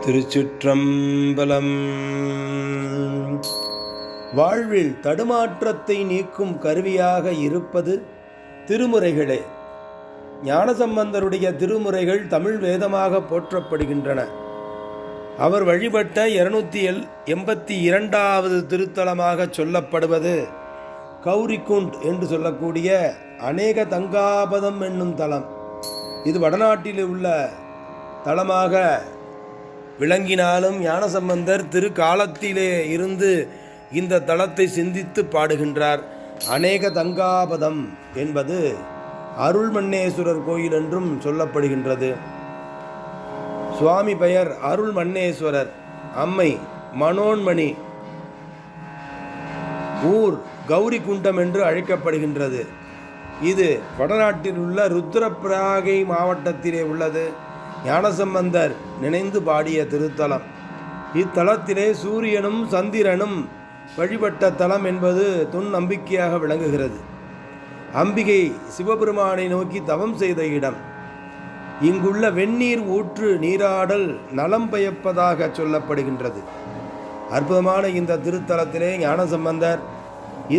திருச்சிற்றம்பலம். வாழ்வில் தடுமாற்றத்தை நீக்கும் கருவியாக இருப்பது திருமுறைகளே. ஞானசம்பந்தருடைய திருமுறைகள் தமிழ் வேதமாக போற்றப்படுகின்றன. அவர் வழிபட்ட 282வது திருத்தலமாக சொல்லப்படுவது கௌரிகுண்ட் என்று சொல்லக்கூடிய அநேக தங்காபதம் என்னும் தலம். இது வடநாட்டில் உள்ள தலமாக விளங்கினாலும் ஞானசம்பந்தர் திருக்காலத்திலே இருந்து இந்த தலத்தை சிந்தித்து பாடுகின்றார். அநேக தங்காபதம் என்பது அருள்மன்னேஸ்வரர் கோயில் என்றும் சொல்லப்படுகின்றது. சுவாமி பெயர் அருள்மன்னேஸ்வரர், அம்மை மனோன்மணி, ஊர் கௌரிகுண்டம் என்று அழைக்கப்படுகின்றது. இது வடநாட்டில் உள்ள ருத்ரப்பிரயாகை மாவட்டத்திலே உள்ளது. ஞானசம்பந்தர் நினைந்து பாடிய திருத்தலம். இத்தலத்திலே சூரியனும் சந்திரனும் வழிபட்ட தலம் என்பது தொன் நம்பிக்கையாக விளங்குகிறது. அம்பிகை சிவபெருமானை நோக்கி தவம் செய்த இடம். இங்குள்ள வெந்நீர் ஊற்று நீராடல் நலம் பயப்பதாக சொல்லப்படுகின்றது. அற்புதமான இந்த திருத்தலத்திலே ஞானசம்பந்தர்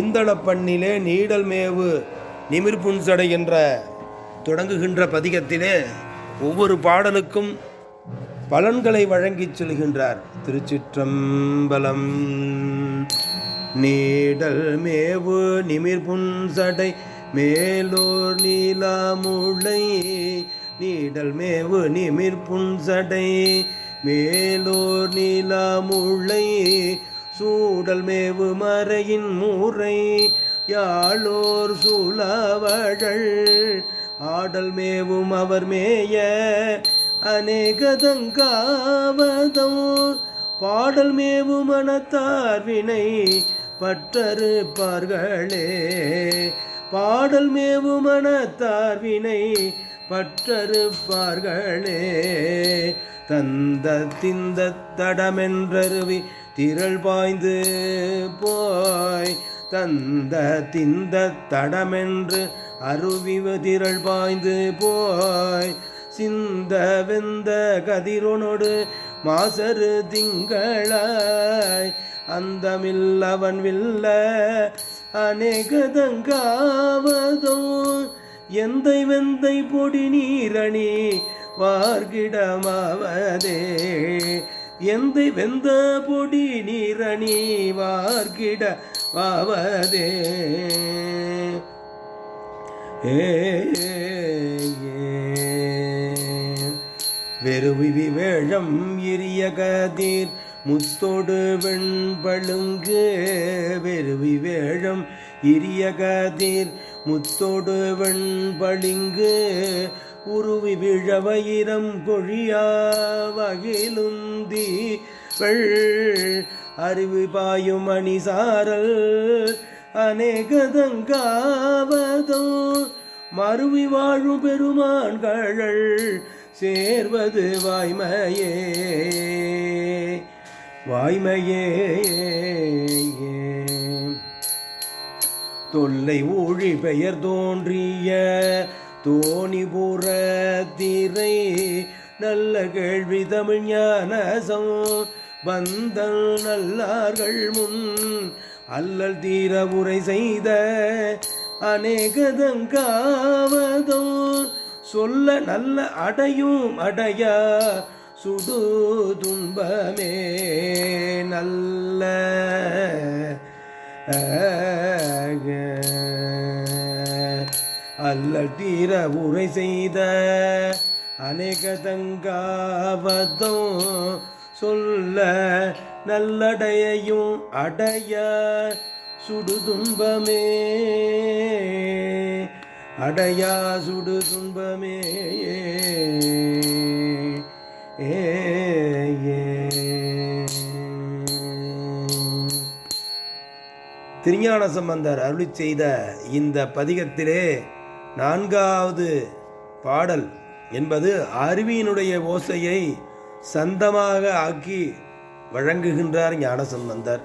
இந்தளப்பண்ணிலே நீடல் மேவு நிமிர்புன்சடை என்ற தொடங்குகின்ற பதிகத்திலே ஒவ்வொரு பாடலுக்கும் பலன்களை வழங்கிச் செல்கின்றார். திருச்சிற்றம்பலம். நீடல் மேவு நிமிர்புன்சடை மேலோர் நீலாமுளை, நீடல் மேவு நிமிர்புன்சடை மேலோர் நீலாமுளை, சூடல் மேவு மறையின் மூரை யாழோர் சூழவழல், ஆடல் மேவும் அவர் மேய அநேகதங்காவதம், பாடல் மேவும் மனத்தார் வினை பற்றறுப்பார்களே, பாடல் மேவும் மனத்தார் வினை பற்றறுப்பார்களே, தந்த திந்த தடமென்றருவி திரள் பாய்ந்து போய், தந்த திந்த தடமென்று அருவிவ திரள் பாய்ந்து போய், சிந்த வெந்த கதிரொனோடு மாசரு திங்களாய், அந்தமில்லவன் வில்ல அநேகதங்காவதோ, எந்தை வெந்தை பொடி நீரணி வார்கிடமாவதே, எந்தை வெந்த பொடி நீரணி வார்கிடமாவதே. வெறுவி வேழம் இரிய கதிர் முத்தோடு வெண்பழுங்கு, வெறுவி வேழம் இரிய கதிர் முத்தோடு வெண்பளிங்கு, உருவி விழவயிரம் கொழியா வகிலுந்தி வெள், அறிவு பாயும் அணிசாரல் அநேகதங்காவதோ, மருவி வாழும் பெருமான்கள் சேர்வது வாய்மையே வாய்மையே. தொல்லை ஊழி பெயர் தோன்றிய தோணிபுர திரை, நல்ல கேள்வி தமிழ் ஞானசம் வந்தல் நல்லார்கள் முன், அல்லல் தீர உரை செய்த அநேகதங்காவதோ, சொல்ல நல்ல அடையும் அடையா சுடு துன்பமே, நல்ல அல்லல் தீர உரை செய்த அநேகதங்காவதோ, சொல்ல நல்லடையும் அடைய சுடு துன்பமே, அடையா சுடு துன்பமே. திருஞான சம்பந்தர் அருளி செய்த இந்த பதிகத்திலே 4வது பாடல் என்பது அருவியினுடைய ஓசையை சந்தமாக ஆக்கி வழங்குகின்றார் ஞானசம்பந்தர்.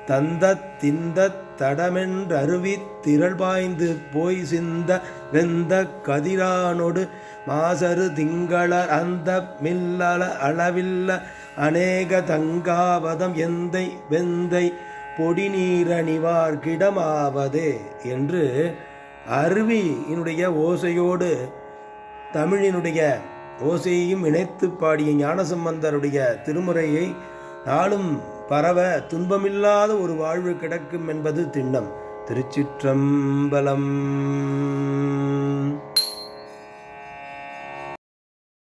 தந்த திந்த தடமென்றருவி திரள் பாய்ந்து போய் சிந்த வெந்த கதிரானொடு மாசரு திங்களர் அந்த மில்லல அளவில்ல அநேக தங்காவதம் எந்தை வெந்தை பொடி நீரணிவார் கிடமாவதே என்று அருவியினுடைய ஓசையோடு தமிழினுடைய ஓசையையும் இணைத்து பாடிய ஞானசம்பந்தருடைய திருமுறையை நாளும் பரவ துன்பமில்லாத ஒரு வாழ்வு கிடக்கும் என்பது திண்ணம். திருச்சிற்றம்பலம்.